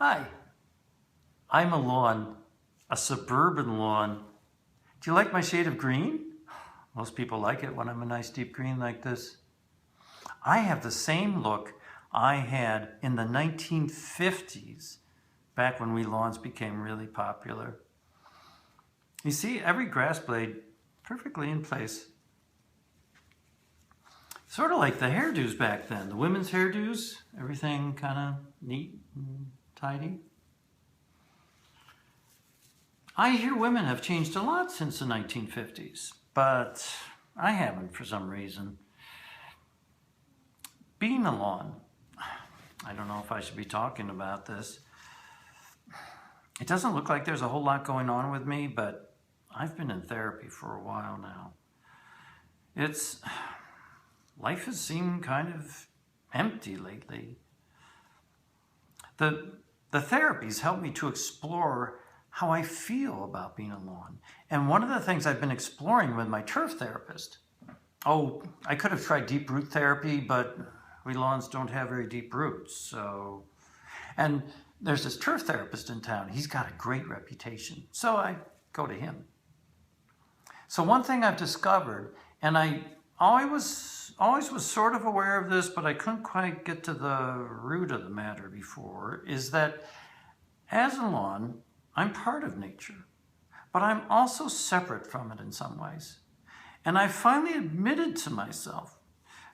Hi, I'm a lawn, a suburban lawn. Do you like my shade of green? Most people like it when I'm a nice deep green like this. I have the same look I had in the 1950s, back when lawns became really popular. You see, every grass blade perfectly in place. Sort of like the hairdos back then, the women's hairdos, everything kind of neat and tidy. I hear women have changed a lot since the 1950s, but I haven't for some reason. Being a lawn, I don't know if I should be talking about this. It doesn't look like there's a whole lot going on with me, but I've been in therapy for a while now. Life has seemed kind of empty lately. The therapies helped me to explore how I feel about being a lawn. And one of the things I've been exploring with my turf therapist, I could have tried deep root therapy, but we lawns don't have very deep roots. And there's this turf therapist in town. He's got a great reputation. So I go to him. So one thing I've discovered, and I always was sort of aware of this, but I couldn't quite get to the root of the matter before, is that as a lawn, I'm part of nature, but I'm also separate from it in some ways. And I finally admitted to myself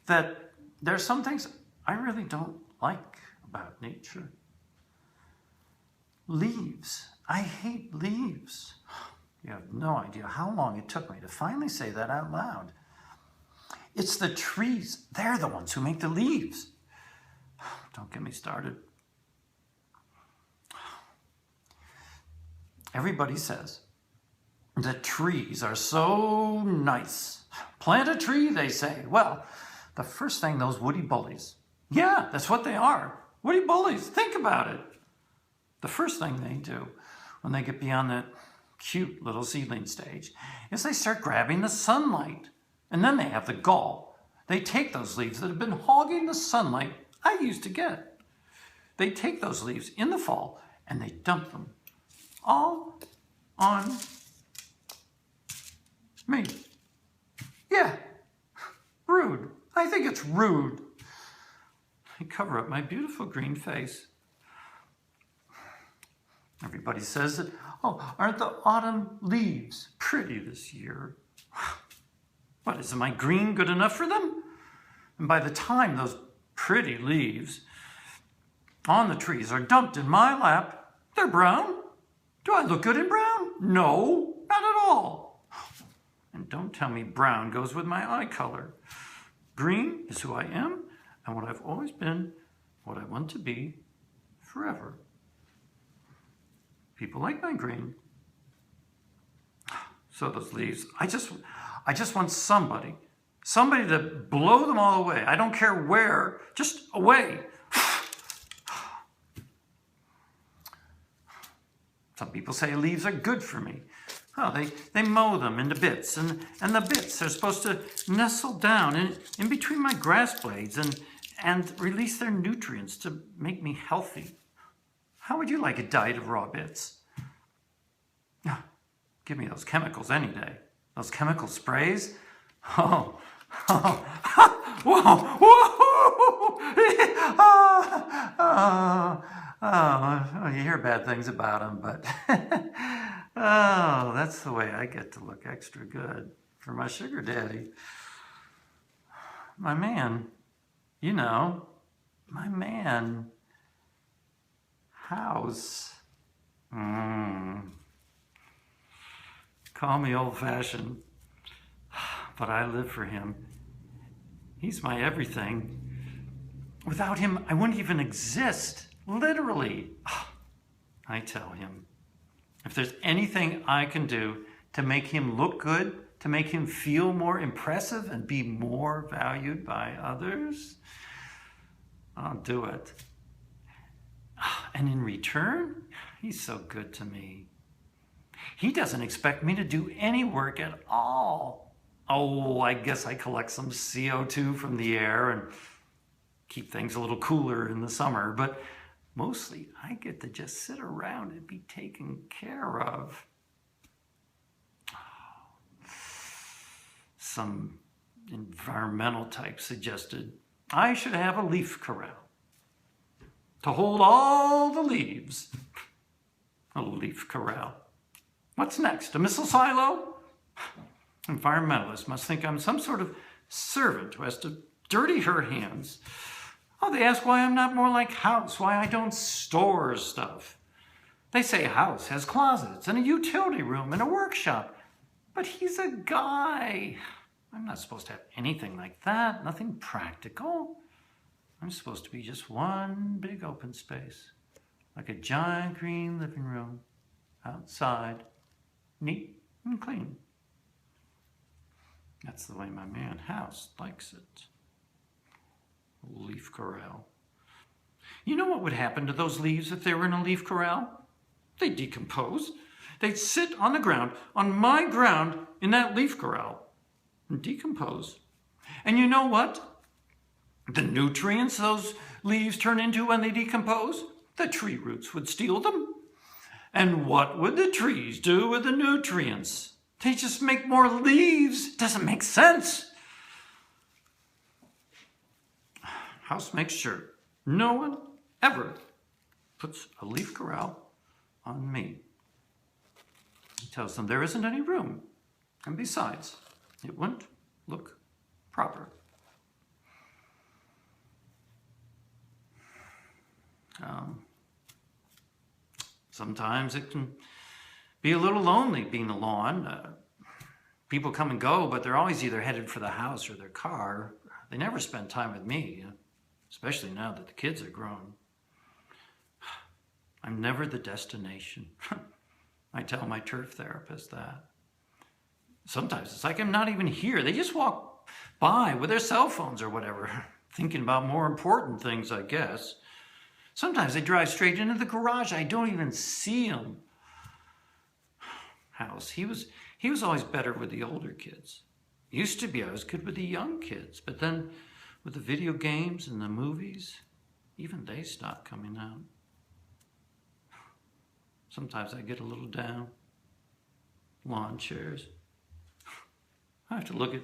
that there are some things I really don't like about nature. Leaves. I hate leaves. You have no idea how long it took me to finally say that out loud. It's the trees. They're the ones who make the leaves. Don't get me started. Everybody says that trees are so nice. Plant a tree, they say. Well, the first thing, those woody bullies. Yeah, that's what they are. Woody bullies. Think about it. The first thing they do when they get beyond that cute little seedling stage is they start grabbing the sunlight. And then they have the gall. They take those leaves that have been hogging the sunlight I used to get. They take those leaves in the fall and they dump them all on me. Yeah, rude. I think it's rude. I cover up my beautiful green face. Everybody says that, aren't the autumn leaves pretty this year? What, isn't my green good enough for them? And by the time those pretty leaves on the trees are dumped in my lap, they're brown. Do I look good in brown? No, not at all. And don't tell me brown goes with my eye color. Green is who I am and what I've always been, what I want to be forever. People like my green. So those leaves, I just want somebody to blow them all away. I don't care where, just away. Some people say leaves are good for me. They mow them into bits, and the bits are supposed to nestle down in between my grass blades and release their nutrients to make me healthy. How would you like a diet of raw bits? Give me those chemicals any day. Those chemical sprays? Whoa, you hear bad things about them, but that's the way I get to look extra good for my sugar daddy. My man, my man, house. Call me old-fashioned, but I live for him. He's my everything. Without him, I wouldn't even exist, literally. I tell him, if there's anything I can do to make him look good, to make him feel more impressive and be more valued by others, I'll do it. And in return, he's so good to me. He doesn't expect me to do any work at all. I guess I collect some CO2 from the air and keep things a little cooler in the summer, but Mostly, I get to just sit around and be taken care of. Some environmental type suggested I should have a leaf corral to hold all the leaves. A leaf corral. What's next? A missile silo? Environmentalists must think I'm some sort of servant who has to dirty her hands. Oh, they ask why I'm not more like House, why I don't store stuff. They say House has closets and a utility room and a workshop. But he's a guy. I'm not supposed to have anything like that, nothing practical. I'm supposed to be just one big open space, like a giant green living room, outside, neat and clean. That's the way my man House likes it. Leaf corral. You know what would happen to those leaves if they were in a leaf corral? They'd decompose. They'd sit on the ground, on my ground, in that leaf corral, and decompose. And you know what? The nutrients those leaves turn into when they decompose, the tree roots would steal them. And what would the trees do with the nutrients? They just make more leaves. Doesn't make sense. House makes sure no one ever puts a leaf corral on me. He tells them there isn't any room. And besides, it wouldn't look proper. Sometimes it can be a little lonely being alone. People come and go, but they're always either headed for the house or their car. They never spend time with me, especially now that the kids are grown. I'm never the destination. I tell my turf therapist that. Sometimes it's like I'm not even here. They just walk by with their cell phones or whatever, thinking about more important things, I guess. Sometimes they drive straight into the garage. I don't even see them. House, he was always better with the older kids. Used to be I was good with the young kids, but then with the video games and the movies, even they stopped coming out. Sometimes I get a little down. Lawn chairs. I have to look at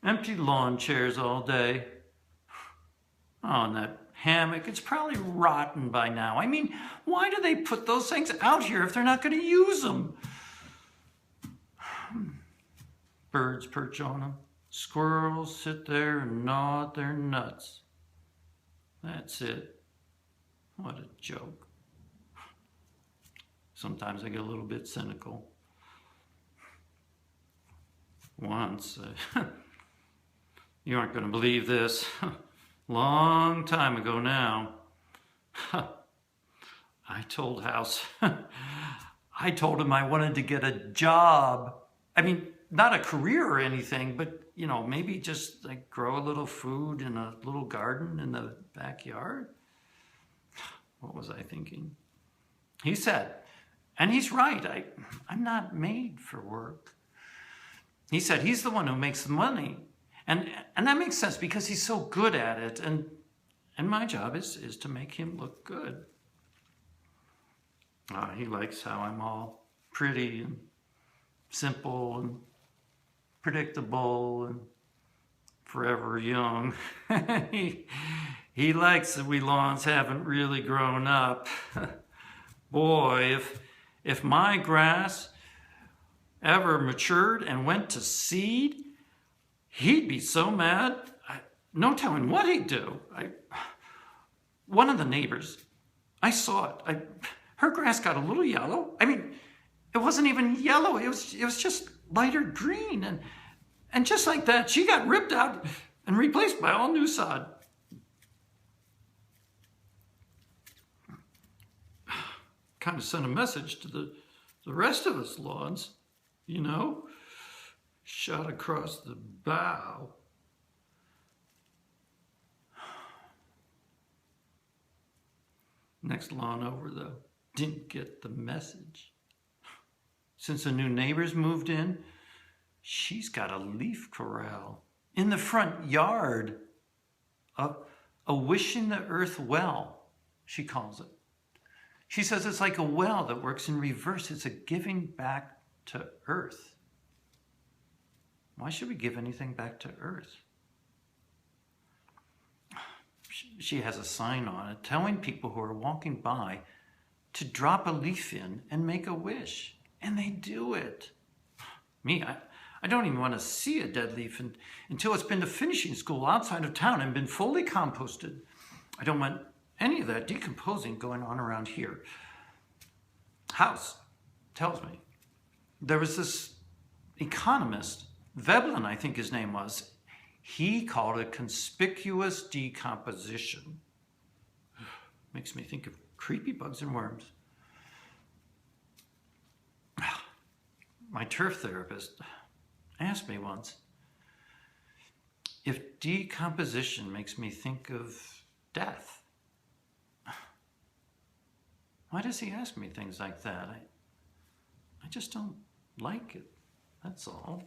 empty lawn chairs all day. Oh, and that hammock, it's probably rotten by now. I mean, why do they put those things out here if they're not going to use them? Birds perch on them. Squirrels sit there and gnaw at their nuts. That's it. What a joke. Sometimes I get a little bit cynical. Once, you aren't going to believe this, long time ago now, I told House, I told him I wanted to get a job. I mean, not a career or anything, but, maybe just like grow a little food in a little garden in the backyard. What was I thinking? He said, and he's right, I'm not made for work. He said he's the one who makes the money. And that makes sense because he's so good at it. And my job is to make him look good. He likes how I'm all pretty and simple and predictable and forever young. He likes that we lawns haven't really grown up. Boy, if my grass ever matured and went to seed, he'd be so mad. No telling what he'd do. One of the neighbors, I saw it. Her grass got a little yellow. I mean, it wasn't even yellow. It was just lighter green. And just like that, she got ripped out and replaced by all new sod. Kind of sent a message to the rest of us lawns, shot across the bow. Next lawn over, though, didn't get the message. Since the new neighbors moved in, she's got a leaf corral in the front yard, a wishing the earth well she calls it. She says it's like a well that works in reverse. It's a giving back to earth. Why should we give anything back to earth? She has a sign on it telling people who are walking by to drop a leaf in and make a wish. And they do it. Me, I don't even want to see a dead leaf until it's been to finishing school outside of town and been fully composted. I don't want any of that decomposing going on around here. House tells me there was this economist, Veblen, I think his name was. He called it conspicuous decomposition. Makes me think of creepy bugs and worms. My turf therapist asked me once if decomposition makes me think of death. Why does he ask me things like that? I just don't like it, that's all.